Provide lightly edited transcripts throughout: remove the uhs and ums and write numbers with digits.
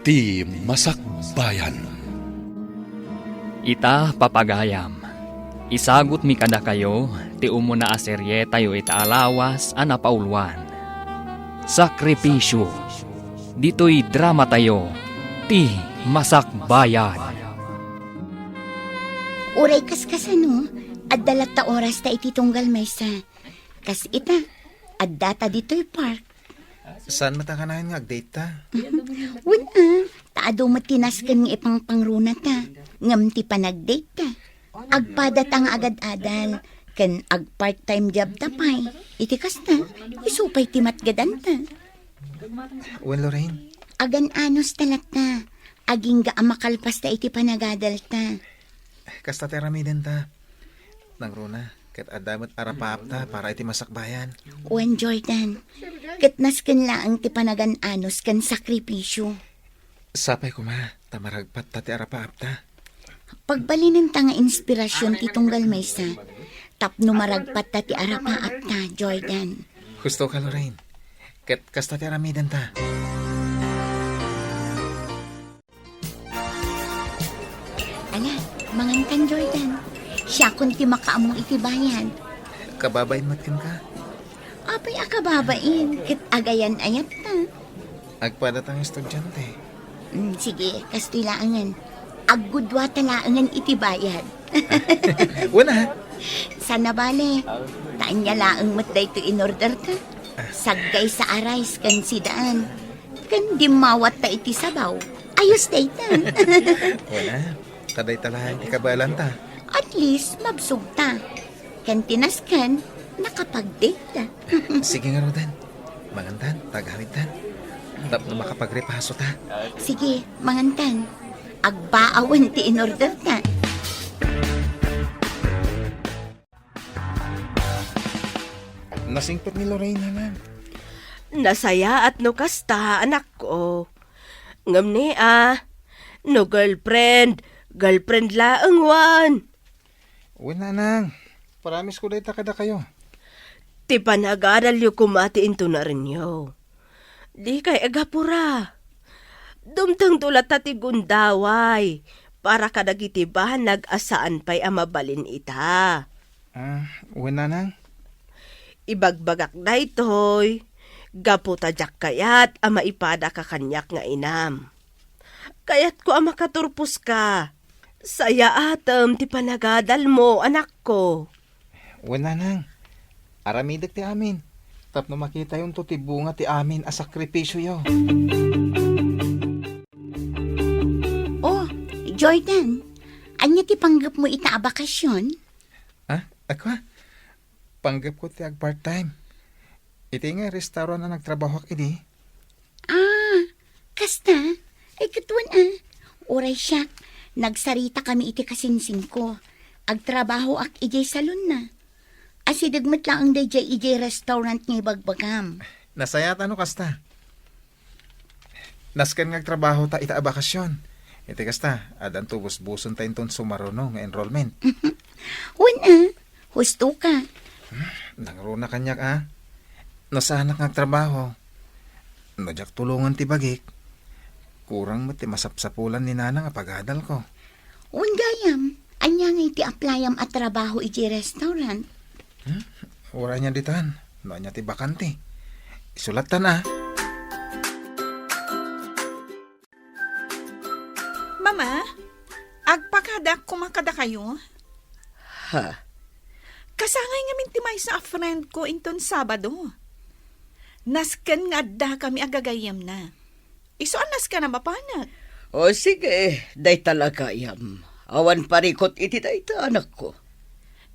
Ti Masakbayan. Ita papagayam. Isagot mi kada kayo, ti umuna a serye tayo ita alawas ana paulwan. Sakripisyo. Dito'y drama tayo, ti Masakbayan. Uray kaskasano, at dalata oras ta iti tunggal maysa. Kas ita, at data dito'y park. Saan matakanayan nga agdate ta? Wala, taado matinas kan nga ipang pangruna ta. Ngam ti panagdate ta. Agpada ta nga agad-adal. Kan ag part-time job ta pay. Iti kasta, isupay ti matgadan ta. Wen Lorraine, Agan anos talat ta. Aging makalpas ta iti panagadal ta. kasta teramiden ta. Nangruna, kat adamat arapap ta para iti masakbayan. Wen Jordan, katnas kan laang ti panagan anos kan sakripisyo. Sapay ko ma, tamaragpat ta ti arapap ta. Pagbalinin ta nga inspirasyon ti tunggal maysa, tapno maragpat ta ti arapaat ta, Jordan. Gusto ka Lorraine, kat kasta teramiden ta. Ala, mangantan Jordan. Siya kun ti makaamong iti bayan. Kababayin matkin ka. Apay akababain, kit agayan ayat ta. Agpadatang estudyante. Sige, kastoy laangan. Aggudwa talaangan iti bayan. Wala. Sana bale, taan niya laang matday to in order ta. Saggay sa arais kan sidaan. Kan dimawat ta iti sabaw. Ayos day ta. Wala. Kaday talahan ti kabalan ta. At least, mabsog ta. Kan tinaskan, nakapag-date ta. Sige nga Rodan. Mangantan, tagawitan. Tapno makapagrepaso ta. Sige, mangantan. Agbaawan ti in order ta. Nasingpit ni Lorraine naman. Nasaya at no kasta, anak ko. Ngam ni no girlfriend laang wan. Wala nang. Paramis ko day takada kayo. Ti panagaral yu kumati into na rin yo. Di kay agapura. Dumtang tulat ta ti gundaway. Para kadagitibahan nag-asaan pa'y amabalin ita. Wala nang. Ibagbagak na ito'y. Gaputa jak kayat ama ipada ka kanyak nga inam. Kayat ko ama katurpos ka. Saya atam ti panagadal mo, anak ko. Wala nang. Aramidak ti amin. Tapno makita yung to ti bunga ti amin a sakripisyo yo. Oh, Jordan, anya ti panggap mo ita a bakasyon? Ako panggap ko ti ag part-time. Iti nga restaurant na nagtrabaho ak idi. Kasta? Ay katuan Oray siya, nagsarita kami iti kasinsing ko. Agtrabaho ak ijay salon na. Asidagmat lang ang dayjay ijay restaurant nga bagbagam. Nasaya tano kasta. Naskan nga trabaho ta ita a bakasyon. Iti kasta, adan to busbuson tayo ton sumaruno nga enrollment. Husto ka. Nangruna kanyak Nasanak nga trabaho. Nadyak tulungan ti bagik. Kurang mo ti masapsapulan ni nana nga pagadal ko. Gayam, anya nga iti aplayam at trabaho iti restaurant. Wala niya ditan. No niya ti bakante. Isulat ta na. Mama, agpakadak kumakada kayo? Ha? Kasangay nga mintimay sa friend ko inton Sabado. Nasken nga adda kami agagayam na. Isuan nasken na mapanag. O sige, day talaga yam. Awan parikot iti dayta anak ko.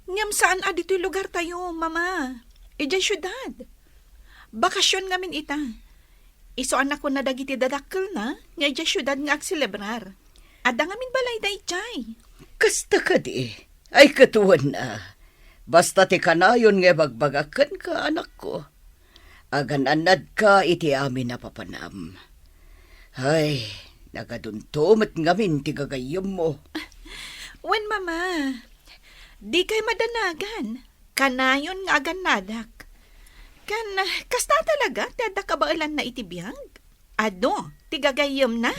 Ngam saan adito'y lugar tayo, mama? Ijay syudad. Bakasyon ngamin ita. Isuan ako na dagiti dadakkel na, nga ijay syudad nga agselebrar. Adda ngamin balay day jay. Kasta ka di. Ay katuwan na. Basta ti kanayon nga bagbagakan ka anak ko. Agan-anad ka iti amin na papanam. Ay, nagaduntumot ngamin ti gagayom mo. Wen, mama, di kay madanagan. Kanayon nga agan nadak. Kasta talaga, tada kabailan na itibiyag. Ado, tigagayom na.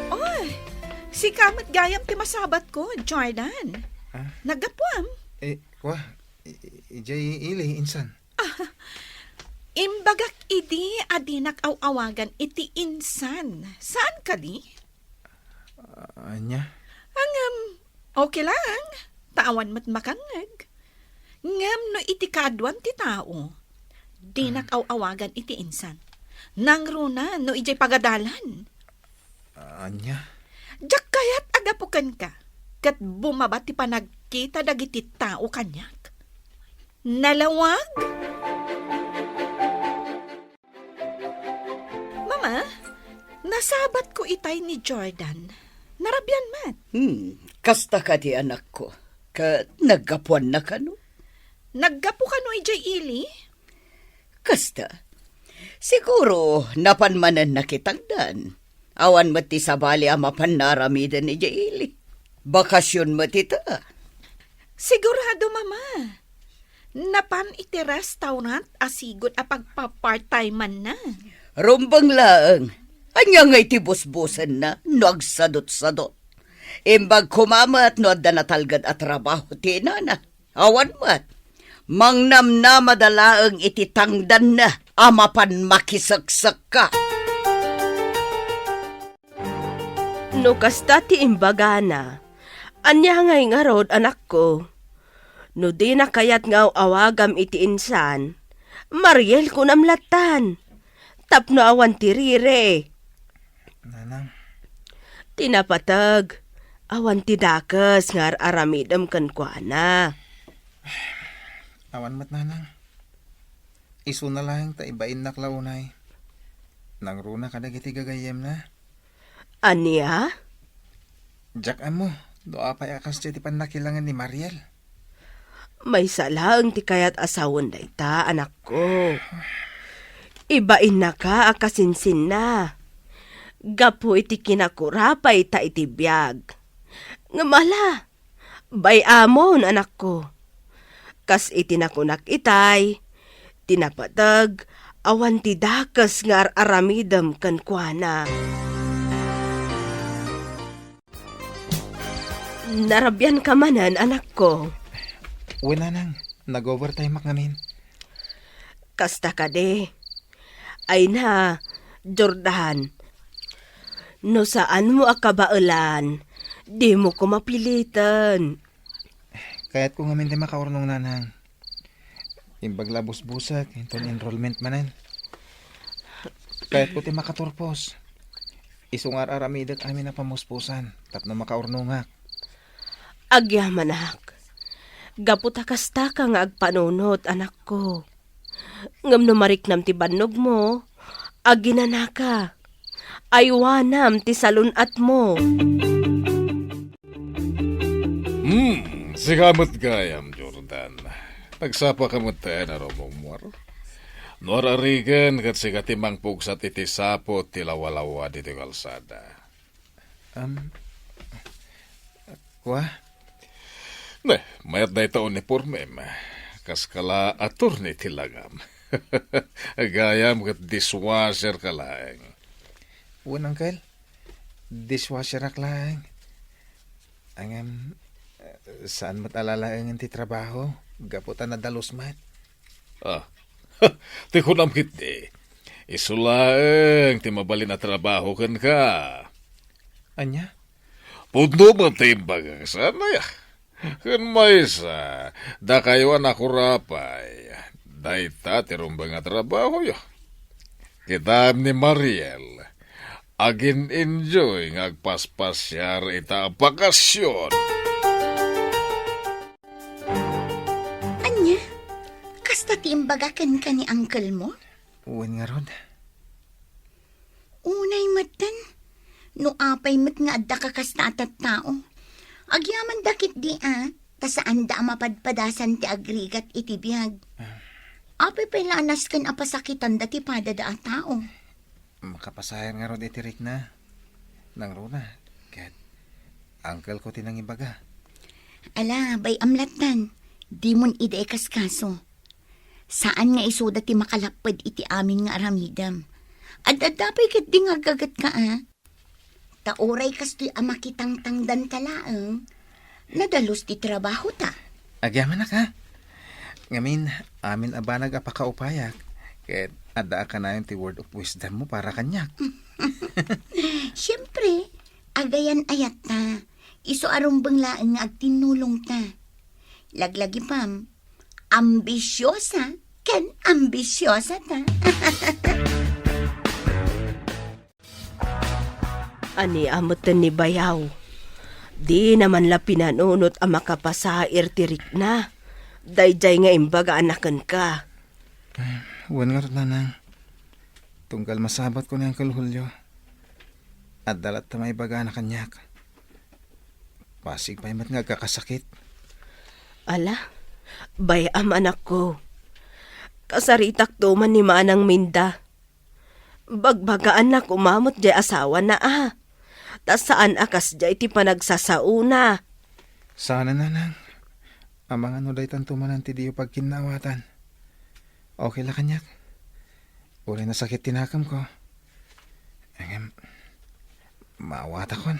Oy, si kamat gayam ti masabat ko, Jordan. Ah? Nagapuam. Kwa, ijay ili, insan. Imbagak idi adinak awagan iti insan. Saan ka di? Anya? Okay lang. Tawan mo't makangag. Ngam no iti kadwan ti tao. Dinak awagan iti insan. Nangruna no ijay pagadalan. Anya? Diyak kayat agapukan ka. Kat bumabat ti panagkita dagiti tao kanyak. Nalawag? Mama, nasabat ko itay ni Jordan. Narabyan mat. Kasta ka di anak ko. Ka naggapuan na ka no? Naggapo ka no ijay ili? Kasta. Siguro napanmanan na kitangdan. Awan mo ti sabali amapan naramidan ni Jaili. Bakasyon mo ti ta. Sigurado, Mama. Napan iti restaurant asigot a pagpa-part-time man na. Rumbang laang. Anya ngay ti busbusan na, no agsadot-sadot. Imbag kumamat no adda natalgad at trabaho ti nana. Awan mat. Mangnam na madalaang iti tangdan na, amapan makisaksak ka. No kasta ti imbaga na, anya ngay nga rod anak ko. No di na kayat nga awagam iti insan, Mariel ko namlatan. Tapno awan ti rire. Nanang? Tinapatag, awan ti dakas nga aramidam kan kuana. Awan mat nanang. Isu na lang ta ibain na klaunay. Nangruna ka dagiti gagayem na. Anya? Jack amo, doa pa akas ti panakilangan ni Mariel. May salang ti kayat asawon da ita, anak ko. Ibain na ka akasinsin na. Gapo iti kinakurapay ta iti biyag. Ngamala, bay amon anak ko. Kas iti nakunak itay, tinapatag, awan ti dakas nga aramidam kan kuana. Narabyan ka manan, anak ko. Uy nanang, nag-overtime ngamin. Kasta ka de. Ay na, Jordan. No saan mo akabailan, di mo ko mapilitan. Kaya't ko ngamin di makaurnong nanang. Imbag labos-busak, inton enrollment manan. Kaya't ko ti makaturpos. Isungar aramidat amin na pamuspusan, tapno makaurnongak. Agyamanak. Gaputa kasta ka nga agpanunot, anak ko. Ngam no mariknam ti bannog mo, aginanaka. Aywanam ti salunat mo. Sikamot gayam, Jordan. Nagsapa ka mo tayo na romong muar. Norarigan kat sigatimang pugsat iti sapo ti lawalawa dito kalsada. Kwa? Mayat na ito uniformem. Kaskala attorney tilagam. Gayam kat dishwasher ka lang. Uwan, uncle. Dishwasher ak lang. Ang saan mo't alalaang ti trabaho? Gaputan na dalos mat. Ti kunam kiti. Isulaang ti mabalin na trabaho kan ka. Anya? Pundo man timbag sana ya. Kan may sa, da kayo anakurapay. Daita ti rumbang nga trabaho yo. Kita ni Mariel. Agin enjoy ngagpaspasyar ita bakasyon. Anya, kasta ti imbagakan ka ni uncle mo? Uwan nga rod. Unay matan, no apay mat nga adda ka kasta atat tao. Agyaman dakit di tasaan da mapadpadasan ti agrigat iti biyag. Apay pailanas kan apasakitan dati pada da a tao. Makapasayar nga rod itirik na. Nang runa. Kat, uncle ko tinang ibaga. Ala, bay amlatan, di mon ide kaskaso. Saan nga isuda ti makalapad iti amin nga aramidam. Adadapay kat di nga gagat ka Tauray kastoy amakitang tangdan talaang. Nadalos ti trabaho ta. Agyaman na ka. Ngamin, amin abanag apakaupayak. Kahit ada ka na yung ti word of wisdom mo para kanyak. Siyempre, agayan ayat ta. Iso arumbang laan nga agtinulong ta. Laglagi pam, ambisyosa kan ambisyosa ta. Ani amot ni bayaw. Di naman la pinanunot ang makapasair tirik na. Dayjay nga imbaga anakan ka. Huwag nga rin nanang. Tunggal masabat ko na yung kalhulyo. At dalat na may baga na kanyak. Pasig pa imat nga kakasakit. Ala, bayam anak ko. Kasaritak to man ni manang minda. Bagbagaan na kumamot jay asawa na Tas saan akas jay ti panagsasauna. Sana nanang. Ang mga nuday tantumanan ti diyo pagkinawatan. Okay la kanyak. Uri na sakit tinakam ko. Engem, maawat akon.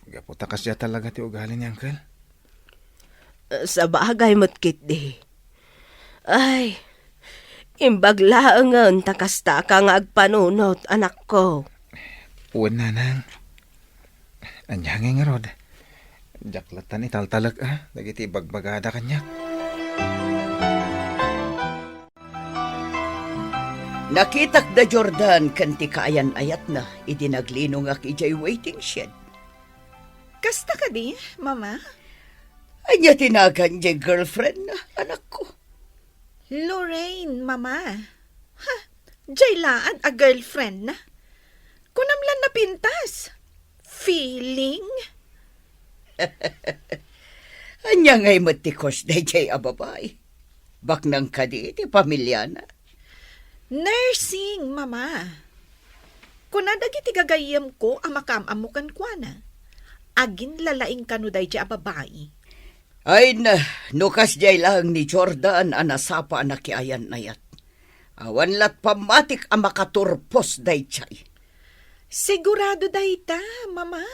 Gaputakas siya talaga ti ugali ni Uncle. Sa bagay mo't kit di. Ay, imbaglaangan takasta ka nga agpanunot, anak ko. Uwan nanang. Anyangin nga rod. Jaklatan italtalag dagiti bagbagada kanyak. Nakitak da Jordan kanti kaayan ayat na idinaglinong ak ijay waiting shed. Kasta ka di, mama? Anya tinagan jay girlfriend na anak ko. Lorraine, mama. Ha, jaylaan a girlfriend na. Kunamlan na pintas. Feeling? Anya ngay matikos da jay ababay. Baknang kadi iti pamilya na. Nursing, mama. Kunadagi ti gagayam ko ang makamamukan kwa na. Agin lalaing kanuday di ababae. Ay na, nukas jay lang ni Jordan anasapa na kiayan ayat. Awan lat pamatik ang makaturpos day chay. Sigurado dayta, mama.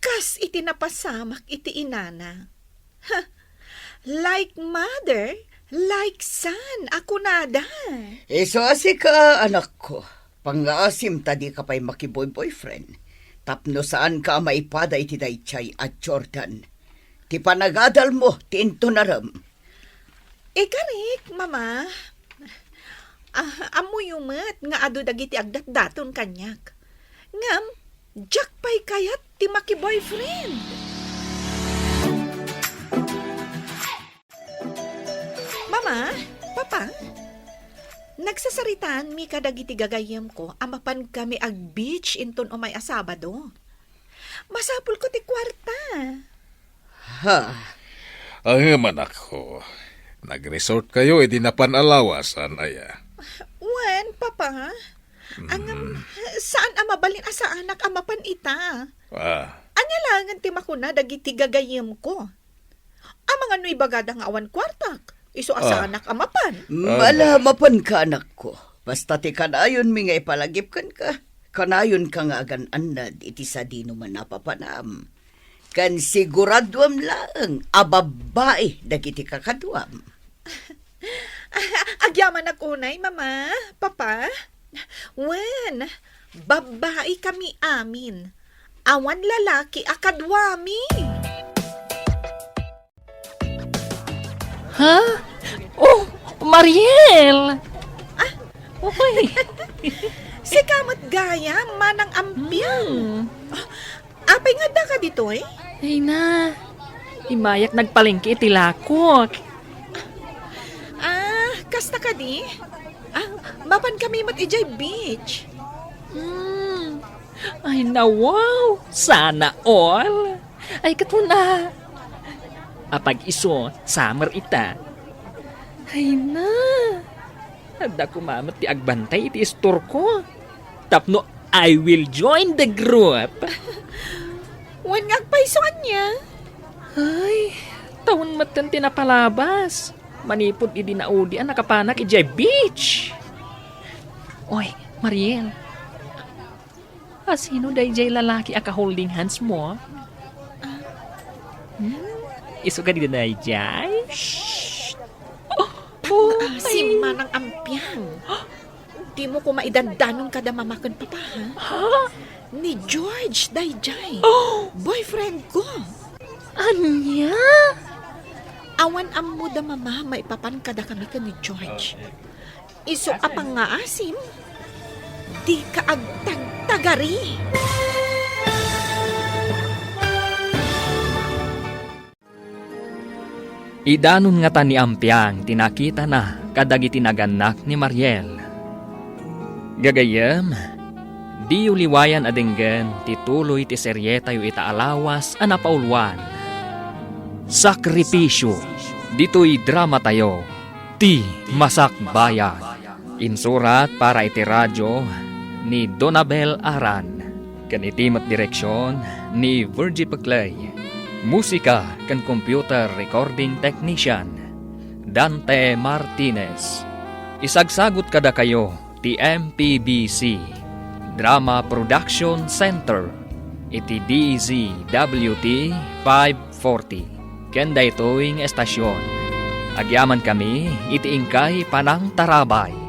Kas iti napasamak iti inana. Ha, like mother, like son, ako nada. Iso asi ka, anak ko. Pangaasim tadi ka pa'y makiboy-boyfriend. Tapno saan ka maipada iti daychay at Jordan. Ti panagadal mo, ti intonaram. Karik, mama. Amo yumat nga ado dagiti agdat-daton kanyak. Ngam, jak pa'y kayat ti makiboyfriend. Mama, papa, nagsasaritaan mi kadagiti gagayam ko amapan kami ag beach inton umay a Sabado. Masapul ko ti kwarta. Ha, Ang manak ko. Nag-resort kayo, edi napanalawasan, aya. Wen, papa. Saan amabalin sa anak amapan ita? Anya langan ti makuna dagiti gagayam ko. Ang mga nuy bagada nga awan kwartak. Iso asa anak amapan. malamapan ka anak ko. Basta ti kanayon mi nga ipalagip kan ka. Kanayon ka nga agan anad iti sa di naman napapanam. Kan siguradwam lang ababae dagiti kakadwam. Agyaman ako unay, mama, papa. Wen, babae kami amin. Awan lalaki akadwami. Ha? Oh, Mariel! Okay. Si kamot gaya, manang ambyang. Apay nga da ka dito eh. Ay na. Imayak nagpalengke iti lakok. Kasta ka di? Mapan kami mat ijay beach. Ay na wow. Sana all. Ay katuna. Apag iso, summer ita. Ay na. Hada kumamat ti agbantay iti store ko. Tapno, I will join the group. Wen nga agpaisoan niya. Ay, taon matan tinapalabas. Manipod idi na udi ang nakapanak ijay beach. Oy, Mariel. Sino day jay lalaki aka holding hands mo? Iso ka dito na jay? Asim manang ampiang. Di mo ko maidandanon kada mamakan papa, ha? Ni George, dayjay. Boyfriend ko. Anya? Awan ammo da mama, maipapan kada kami ka ni George. Iso apang nga asim. Di ka agtag-tagari. Idanon nga ta ni Ampiang tinakita na kadagiti naganak ni Mariel. Gagayem, di uliwayan adenggen tituloy ti seryeta yu itaalawas anapaulwan. Sakripisyo, dito'y drama tayo, ti Masakbayan. Insurat para iti radyo ni Donabel Aran. Kanitimat direksyon ni Virgie Paclay. Musika kan computer recording technician Dante Martinez. Isagsagot kada kayo ti MPBC Drama Production Center iti DZWT 540 kenda ito'ing estasyon. Agyaman kami iti ingkay Panang Tarabay.